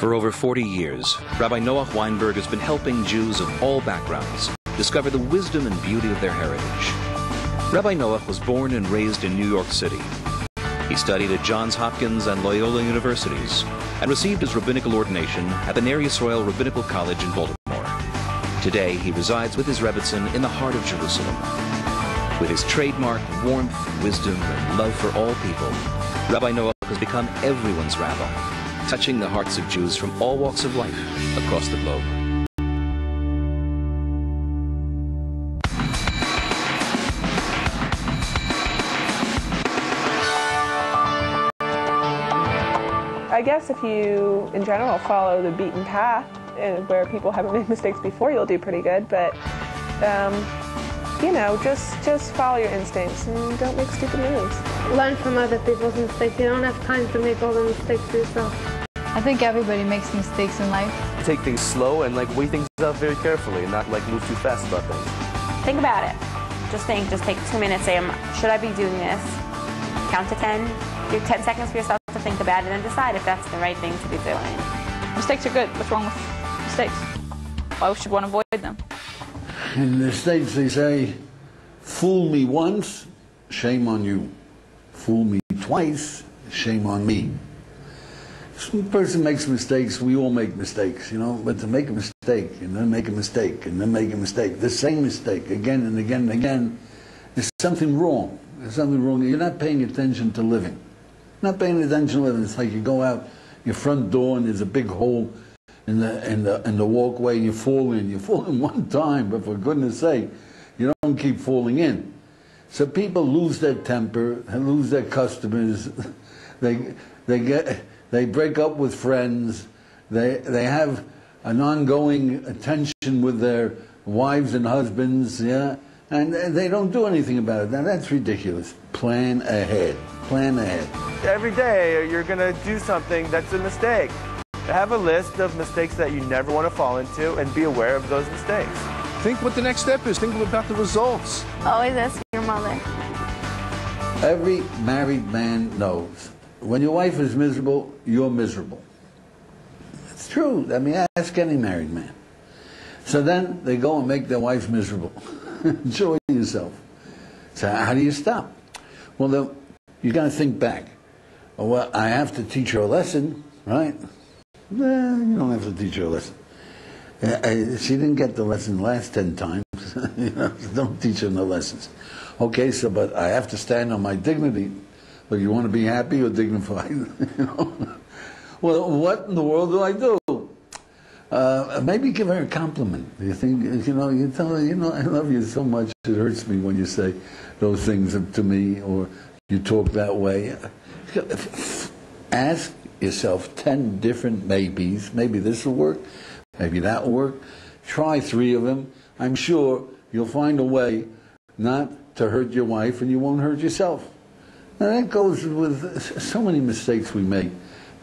For over 40 years, Rabbi Noach Weinberg has been helping Jews of all backgrounds discover the wisdom and beauty of their heritage. Rabbi Noach was born and raised in New York City. He studied at Johns Hopkins and Loyola Universities and received his rabbinical ordination at the Ner Yisrael Rabbinical College in Baltimore. Today, he resides with his Rebbitzin in the heart of Jerusalem. With his trademark warmth, wisdom, and love for all people, Rabbi Noach has become everyone's rabbi, touching the hearts of Jews from all walks of life across the globe. I guess if you, in general, follow the beaten path where people haven't made mistakes before, you'll do pretty good. But, you know, just follow your instincts and don't make stupid moves. Learn from other people's mistakes. You don't have time to make all the mistakes for yourself. I think everybody makes mistakes in life. Take things slow and weigh things out very carefully and not move too fast about things. Think about it. Just think, just take 2 minutes, say, should I be doing this? Count to 10. Give 10 seconds for yourself to think about it and decide if that's the right thing to be doing. Mistakes are good. What's wrong with mistakes? Why should one avoid them? In the States they say, fool me once, shame on you. Fool me twice, shame on me. Some person makes mistakes, we all make mistakes, you know, but to make a mistake and then make a mistake and then make a mistake, the same mistake again and again and again, there's something wrong. There's something wrong. You're not paying attention to living. Not paying attention to living. It's like you go out your front door and there's a big hole in the walkway and you fall in. You fall in one time, but for goodness sake, you don't keep falling in. So people lose their temper, lose their customers. They break up with friends. They have an ongoing tension with their wives and husbands, yeah, and they don't do anything about it. Now that's ridiculous. Plan ahead. Plan ahead. Every day you're going to do something that's a mistake. Have a list of mistakes that you never want to fall into and be aware of those mistakes. Think what the next step is. Think about the results. Always ask your mother. Every married man knows when your wife is miserable, you're miserable. It's true. I mean, ask any married man. So then they go and make their wife miserable. Enjoy yourself. So how do you stop? Well, then you got to think back. Well, I have to teach her a lesson, right? No, you don't have to teach her a lesson. She didn't get the lesson the last 10 times. You know, don't teach her no lessons. Okay, so but I have to stand on my dignity. But you want to be happy or dignified? You know? Well, what in the world do I do? Maybe give her a compliment. You think, you know, you tell her, you know, I love you so much. It hurts me when you say those things to me or you talk that way. Ask yourself 10 different maybes. Maybe this will work. Maybe that will work. Try 3 of them. I'm sure you'll find a way not to hurt your wife and you won't hurt yourself. Now that goes with so many mistakes we make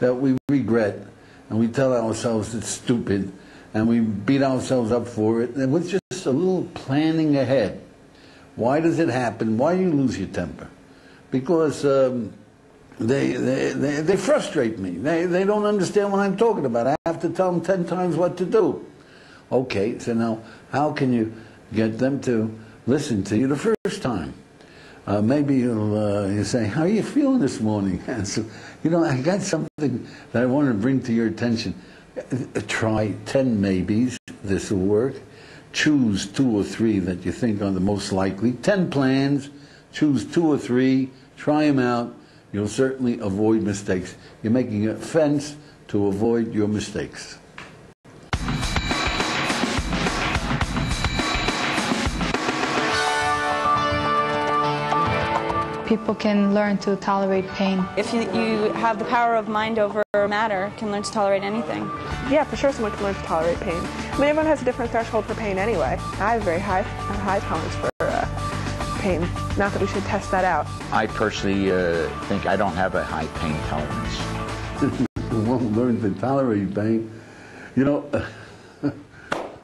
that we regret and we tell ourselves it's stupid and we beat ourselves up for it. And with just a little planning ahead. Why does it happen? Why do you lose your temper? Because they frustrate me. They don't understand what I'm talking about. I have to tell them 10 times what to do. Okay, so now how can you get them to listen to you the first time? Maybe you say, how are you feeling this morning? And so, you know, I got something that I want to bring to your attention. Try 10 maybes. This will work. Choose 2 or 3 that you think are the most likely. 10 plans. Choose 2 or 3. Try them out. You'll certainly avoid mistakes. You're making a fence to avoid your mistakes. People can learn to tolerate pain. If you have the power of mind over matter, can learn to tolerate anything. Yeah, for sure someone can learn to tolerate pain. I mean, everyone has a different threshold for pain anyway. I have very high tolerance for pain. Not that we should test that out. I personally think I don't have a high pain tolerance. You won't learn to tolerate pain. You know,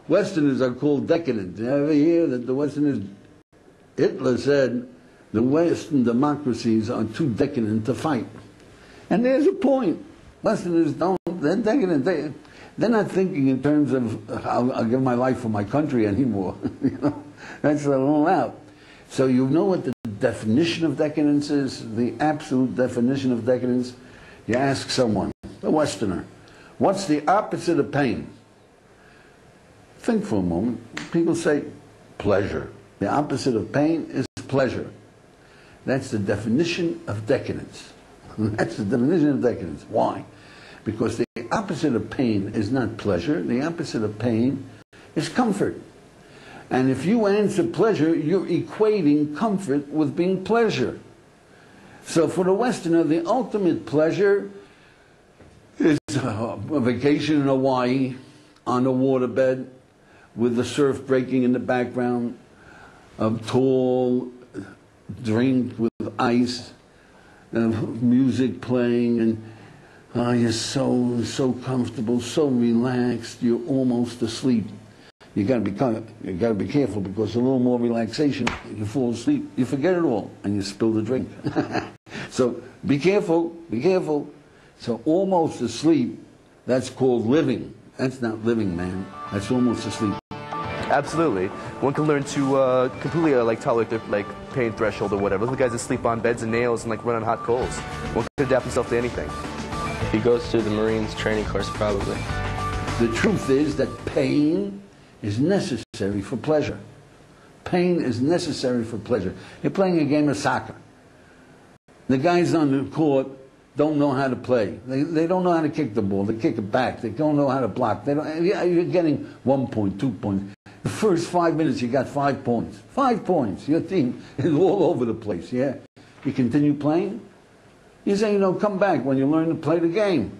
Westerners are called decadent. You ever hear that the Westerners, Hitler said, the Western democracies are too decadent to fight. And there's a point. Westerners don't They're decadent. They're not thinking in terms of I'll give my life for my country anymore. You know, that's all out. So you know what the definition of decadence is? The absolute definition of decadence? You ask someone, a Westerner, what's the opposite of pain? Think for a moment. People say pleasure. The opposite of pain is pleasure. That's the definition of decadence. That's the definition of decadence. Why? Because the opposite of pain is not pleasure. The opposite of pain is comfort. And if you answer pleasure, you're equating comfort with being pleasure. So for the Westerner, the ultimate pleasure is a vacation in Hawaii on a waterbed with the surf breaking in the background, a tall drink with ice, music playing, and you're so comfortable, so relaxed, you're almost asleep. You got to be careful, because a little more relaxation, you fall asleep, you forget it all, and you spill the drink. So be careful, be careful. So almost asleep, that's called living. That's not living, man. That's almost asleep. Absolutely. One can learn to completely tolerate their pain threshold or whatever. Look at the guys that sleep on beds and nails and run on hot coals. One can adapt himself to anything. He goes through the Marines training course, probably. The truth is that pain is necessary for pleasure. Pain is necessary for pleasure. You're playing a game of soccer. The guys on the court don't know how to play. They don't know how to kick the ball. They kick it back. They don't know how to block. You're getting 1 point, 2 points. The first 5 minutes, you got 5 points. 5 points. Your team is all over the place, yeah? You continue playing. You say, come back when you learn to play the game.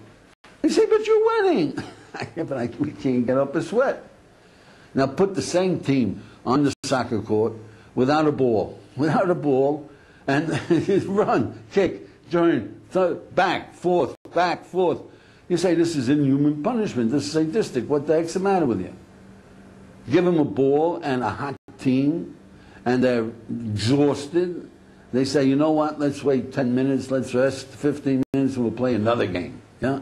They say, but you're winning. Yeah, but we can't get up a sweat. Now put the same team on the soccer court without a ball. Without a ball, and run, kick, turn, back, forth, back, forth. You say, this is inhuman punishment. This is sadistic. What the heck's the matter with you? Give them a ball and a hot team, and they're exhausted. They say, you know what, let's wait 10 minutes, let's rest 15 minutes, and we'll play another game. Yeah?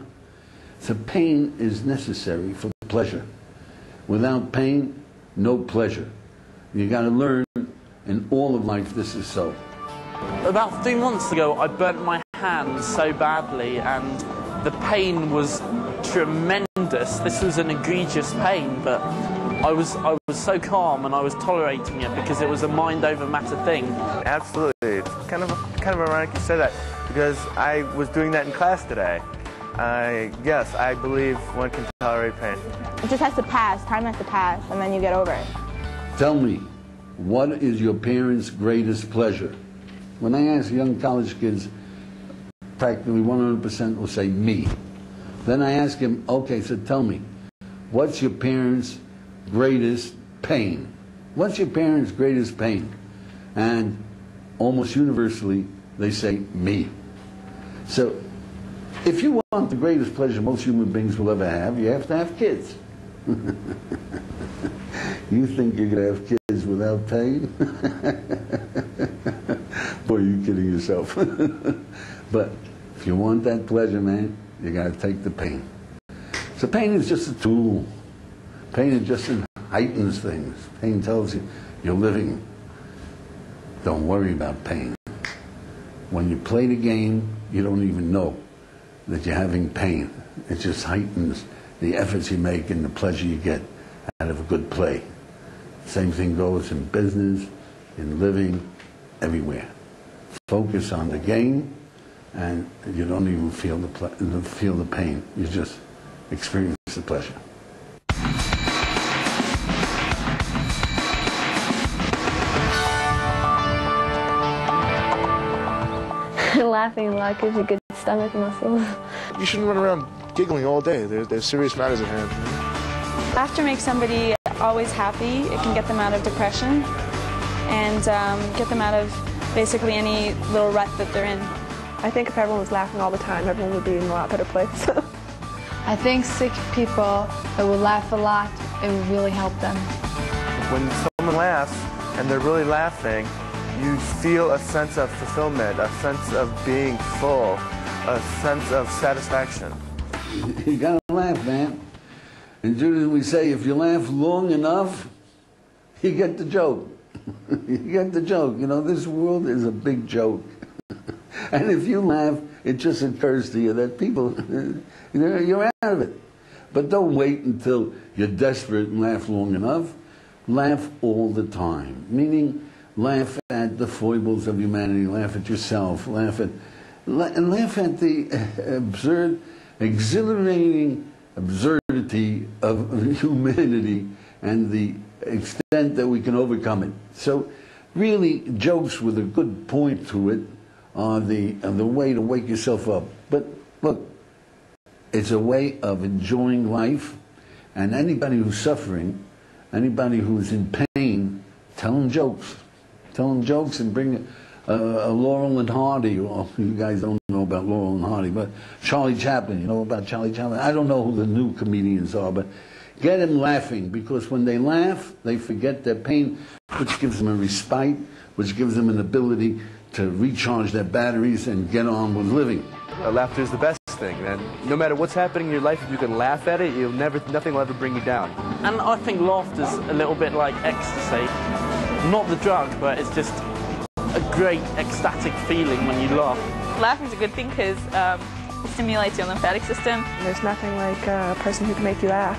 So pain is necessary for pleasure. Without pain, no pleasure. You got to learn, in all of life, this is so. About 3 months ago, I burnt my hand so badly, and the pain was tremendous. This was an egregious pain, but I was so calm, and I was tolerating it because it was a mind over matter thing. Absolutely. It's kind of ironic you say that, because I was doing that in class today. Yes, I believe one can tolerate pain. It just has to pass. Time has to pass, and then you get over it. Tell me, what is your parents' greatest pleasure? When I ask young college kids, practically 100% will say me. Then I ask him, okay, so tell me, what's your parents' greatest pain? What's your parents' greatest pain? And almost universally, they say me. So if you want the greatest pleasure most human beings will ever have, you have to have kids. You think you're going to have kids without pain? Boy, you're kidding yourself. But if you want that pleasure, man, you got to take the pain. So pain is just a tool. Pain is just heightens things. Pain tells you you're living. Don't worry about pain. When you play the game, you don't even know that you're having pain. It just heightens the efforts you make and the pleasure you get out of a good play. Same thing goes in business, in living, everywhere. Focus on the game, and you don't even feel the pain. You just experience the pleasure. Laughing a lot gives you good stomach muscles. You shouldn't run around giggling all day. There's serious matters at hand. Laughter makes somebody always happy. It can get them out of depression and get them out of basically any little rut that they're in. I think if everyone was laughing all the time, everyone would be in a lot better place. I think sick people that will laugh a lot, it will really help them. When someone laughs and they're really laughing, you feel a sense of fulfillment, a sense of being full, a sense of satisfaction. You gotta laugh, man. In Judaism we say, if you laugh long enough, you get the joke. You get the joke. You know, this world is a big joke. And if you laugh, it just occurs to you that people, you're out of it. But don't wait until you're desperate and laugh long enough. Laugh all the time. Meaning, laugh at the foibles of humanity, laugh at yourself, laugh at the absurd, exhilarating absurdity of humanity and the extent that we can overcome it. So, really, jokes with a good point to it are the way to wake yourself up. But look, it's a way of enjoying life, and anybody who's suffering, anybody who's in pain, tell them jokes. Tell them jokes and bring a Laurel and Hardy. Well, you guys don't know about Laurel and Hardy, but Charlie Chaplin, you know about Charlie Chaplin? I don't know who the new comedians are, but get them laughing, because when they laugh, they forget their pain, which gives them a respite, which gives them an ability to recharge their batteries and get on with living. Laughter is the best thing, and no matter what's happening in your life, if you can laugh at it, nothing will ever bring you down. And I think laughter's a little bit like ecstasy. Not the drug, but it's just a great ecstatic feeling when you laugh. Laughing's a good thing because it stimulates your lymphatic system. There's nothing like a person who can make you laugh.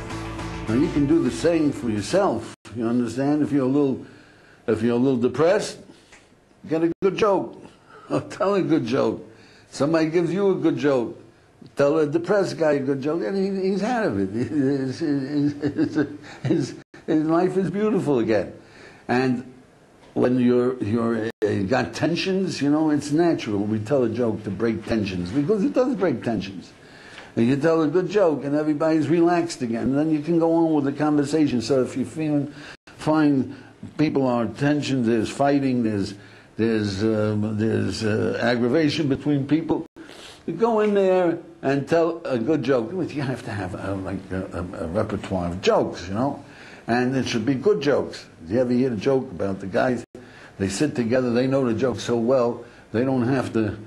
Now you can do the same for yourself. You understand? If you're a little depressed, get a good joke. Or tell a good joke. Somebody gives you a good joke. Tell a depressed guy a good joke, and he's out of it. His life is beautiful again. And when you got tensions, you know, it's natural. We tell a joke to break tensions, because it does break tensions. And you tell a good joke, and everybody's relaxed again. And then you can go on with the conversation. So if you're find people are tension, there's fighting, there's aggravation between people, you go in there and tell a good joke. You have to have a repertoire of jokes, you know, and it should be good jokes. Do you ever hear the joke about the guys? They sit together, they know the joke so well, they don't have to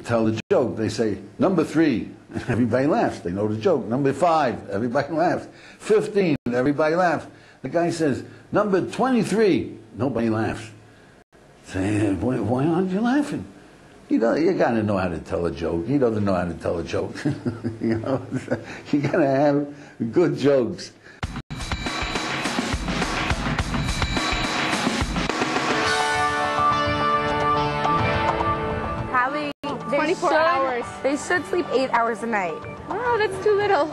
tell the joke. They say, number 3, everybody laughs. They know the joke. Number 5, everybody laughs. 15, everybody laughs. The guy says, number 23, nobody laughs. Say, why aren't you laughing? You got to know how to tell a joke. He doesn't know how to tell a joke. You know, you got to have good jokes. Probably 24 hours. They should sleep 8 hours a night. Oh, that's too little.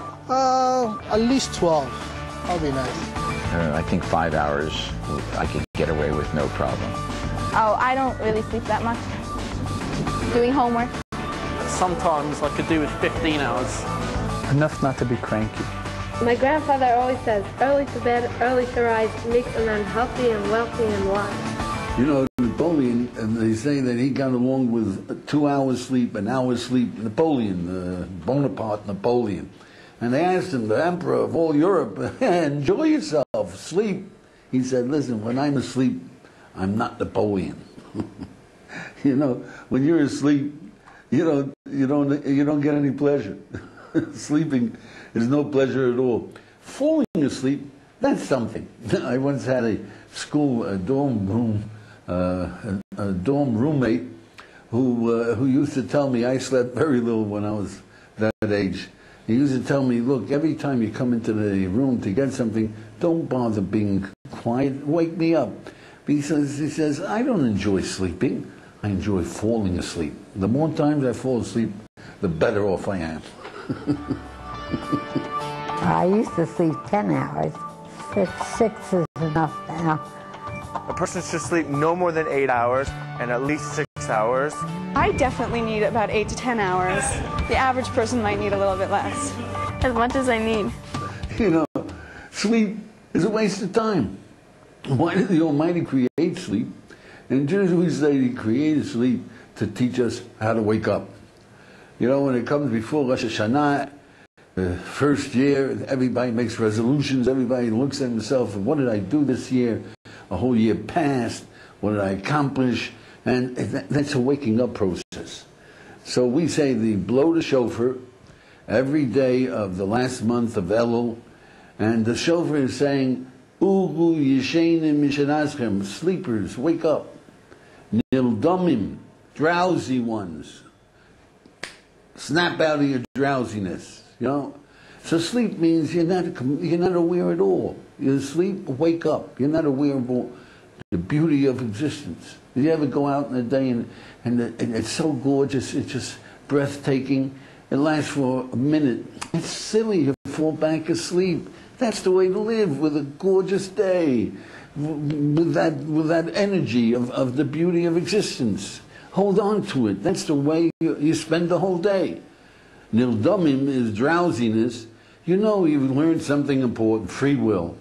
At least 12. That'll be nice. I think 5 hours I could get away with no problem. Oh, I don't really sleep that much. Doing homework. Sometimes I could do with 15 hours. Enough not to be cranky. My grandfather always says, early to bed, early to rise makes a man healthy and wealthy and wise. You know, Napoleon, and they say that he got along with 2 hours sleep, an hour's sleep. Napoleon, Bonaparte Napoleon. And they asked him, the emperor of all Europe, enjoy yourself, sleep. He said, listen, when I'm asleep, I'm not Napoleon. You know, when you're asleep, you don't get any pleasure. Sleeping is no pleasure at all. Falling asleep, that's something. I once had a dorm roommate who used to tell me, I slept very little when I was that age. He used to tell me, look, every time you come into the room to get something, don't bother being quiet, wake me up. He says, I don't enjoy sleeping. I enjoy falling asleep. The more times I fall asleep, the better off I am. I used to sleep 10 hours. Six is enough now. A person should sleep no more than 8 hours and at least 6 hours. I definitely need about 8 to 10 hours. The average person might need a little bit less. As much as I need. You know, sleep is a waste of time. Why did the Almighty create sleep? And just we say He created sleep to teach us how to wake up. You know, when it comes before Rosh Hashanah, the first year, everybody makes resolutions. Everybody looks at himself and what did I do this year? A whole year passed. What did I accomplish? And that's a waking up process. So we say blow the shofar every day of the last month of Elul, and the shofar is saying, Ugu yeshenim mishenaschem, sleepers, wake up. Nildomim, drowsy ones, snap out of your drowsiness, you know. So sleep means you're not aware at all. You're asleep, wake up. You're not aware of all the beauty of existence. Did you ever go out in the day and it's so gorgeous, it's just breathtaking. It lasts for a minute. It's silly, you fall back asleep. That's the way to live, with a gorgeous day, with that energy of the beauty of existence. Hold on to it. That's the way you spend the whole day. Nildomim is drowsiness. You know you've learned something important, free will.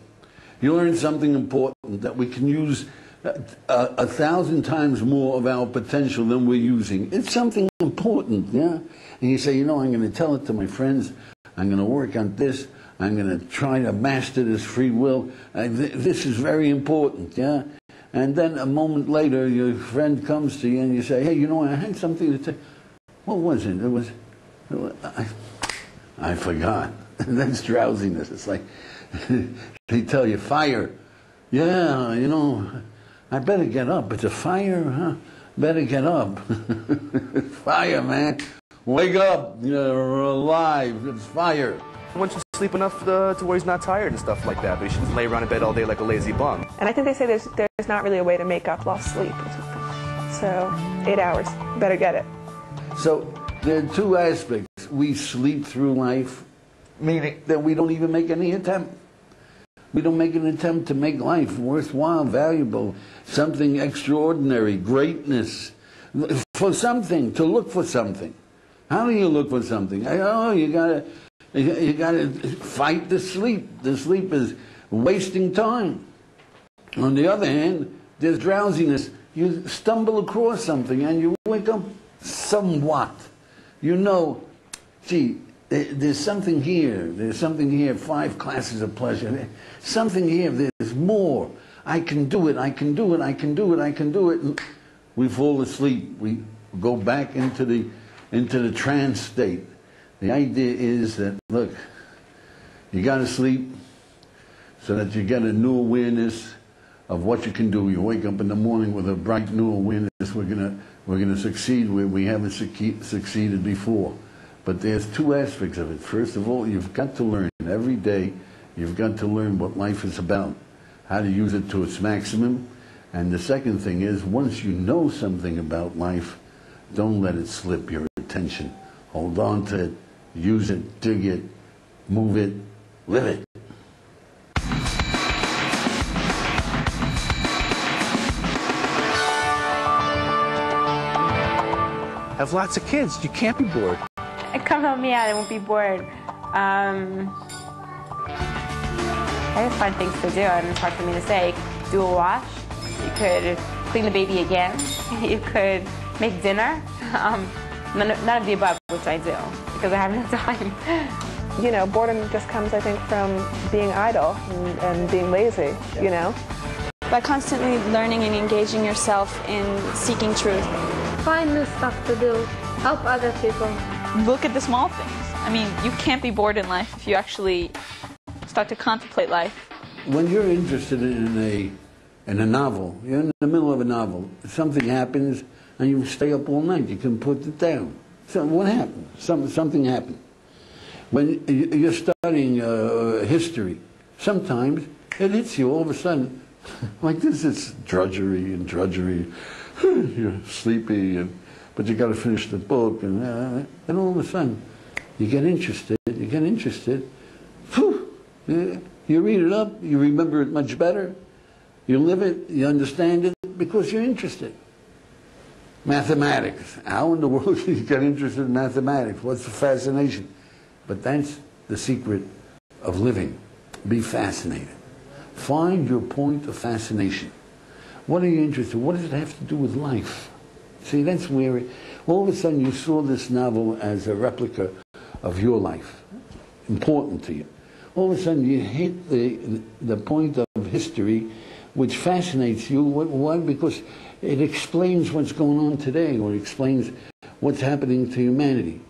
You learned something important that we can use 1,000 times more of our potential than we're using. It's something important, yeah? And you say, you know, I'm going to tell it to my friends. I'm going to work on this. I'm going to try to master this free will. This is very important, yeah? And then a moment later, your friend comes to you and you say, hey, you know, I had something to tell. What was it? I forgot. That's drowsiness. It's like they tell you, fire. Yeah, you know, I better get up. It's a fire, huh? Better get up. Fire, man. Wake up. You're alive. It's fire. Once you sleep enough to where he's not tired and stuff like that, but he shouldn't lay around in bed all day like a lazy bum. And I think they say there's not really a way to make up lost sleep or something. So 8 hours, better get it. So there are two aspects. We sleep through life, meaning that we don't even make any attempt. We don't make an attempt to make life worthwhile, valuable, something extraordinary, greatness, for something, to look for something. How do you look for something? Oh, you gotta fight the sleep. The sleep is wasting time. On the other hand, there's drowsiness. You stumble across something and you wake up somewhat. You know, gee, there's something here. There's something here. 5 classes of pleasure. Something here. There's more. I can do it. I can do it. I can do it. I can do it. And we fall asleep. We go back into the trance state. The idea is that, look, you got to sleep so that you get a new awareness of what you can do. You wake up in the morning with a bright new awareness. We're gonna succeed where we haven't succeeded before. But there's 2 aspects of it. First of all, you've got to learn every day. You've got to learn what life is about, how to use it to its maximum. And the second thing is, once you know something about life, don't let it slip your attention. Hold on to it. Use it, dig it, move it, live it. Have lots of kids. You can't be bored. Come help me out. I won't be bored. I have fun things to do, and it's hard for me to say. Do a wash. You could clean the baby again. You could make dinner. None of the above, which I do, because I have no time. You know, boredom just comes, I think, from being idle and being lazy, you know? By constantly learning and engaging yourself in seeking truth. Find new stuff to do. Help other people. Look at the small things. I mean, you can't be bored in life if you actually start to contemplate life. When you're interested in a novel, you're in the middle of a novel, something happens, and you stay up all night. You can put it down. So what happened? Something happened. When you're studying history, sometimes it hits you all of a sudden. Like this, it's drudgery and drudgery. You're sleepy, but you got to finish the book, and all of a sudden, you get interested. You get interested. Whew, you read it up. You remember it much better. You live it. You understand it because you're interested. Mathematics. How in the world do you get interested in mathematics? What's the fascination? But that's the secret of living. Be fascinated. Find your point of fascination. What are you interested in? What does it have to do with life? See, that's where all of a sudden you saw this novel as a replica of your life, important to you. All of a sudden you hit the point of history which fascinates you. Why? Because it explains what's going on today, or explains what's happening to humanity.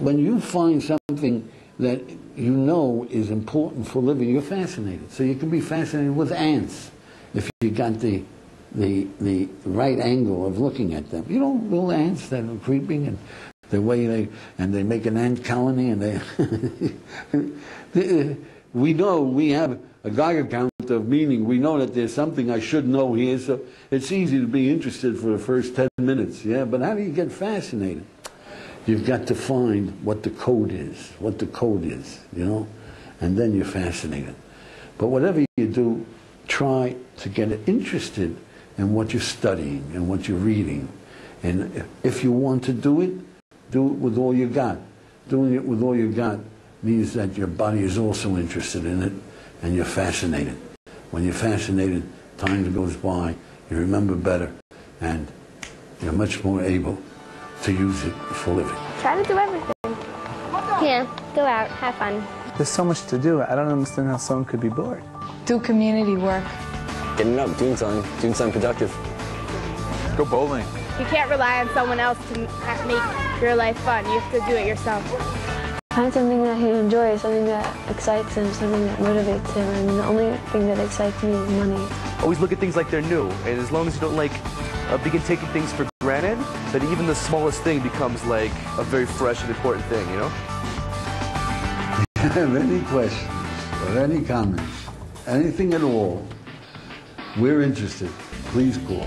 when you find something that you know is important for living, you're fascinated. So you can be fascinated with ants if you got the right angle of looking at them. You know, little ants that are creeping and the way they make an ant colony and we know we have a Geiger count of meaning. We know that there's something I should know here, so it's easy to be interested for the first 10 minutes, yeah? But how do you get fascinated? You've got to find what the code is, you know? And then you're fascinated. But whatever you do, try to get interested in what you're studying and what you're reading. And if you want to do it with all you got. Doing it with all you got means that your body is also interested in it and you're fascinated. When you're fascinated, time goes by, you remember better, and you're much more able to use it for living. Try to do everything. Yeah, go out, have fun. There's so much to do. I don't understand how someone could be bored. Do community work. Getting up, doing something productive. Go bowling. You can't rely on someone else to make your life fun. You have to do it yourself. Find something that he enjoys, something that excites him, something that motivates him. I mean, the only thing that excites me is money. Always look at things like they're new, and as long as you don't begin taking things for granted, that even the smallest thing becomes like a very fresh and important thing, you know? If you have any questions or any comments, anything at all, we're interested. Please call.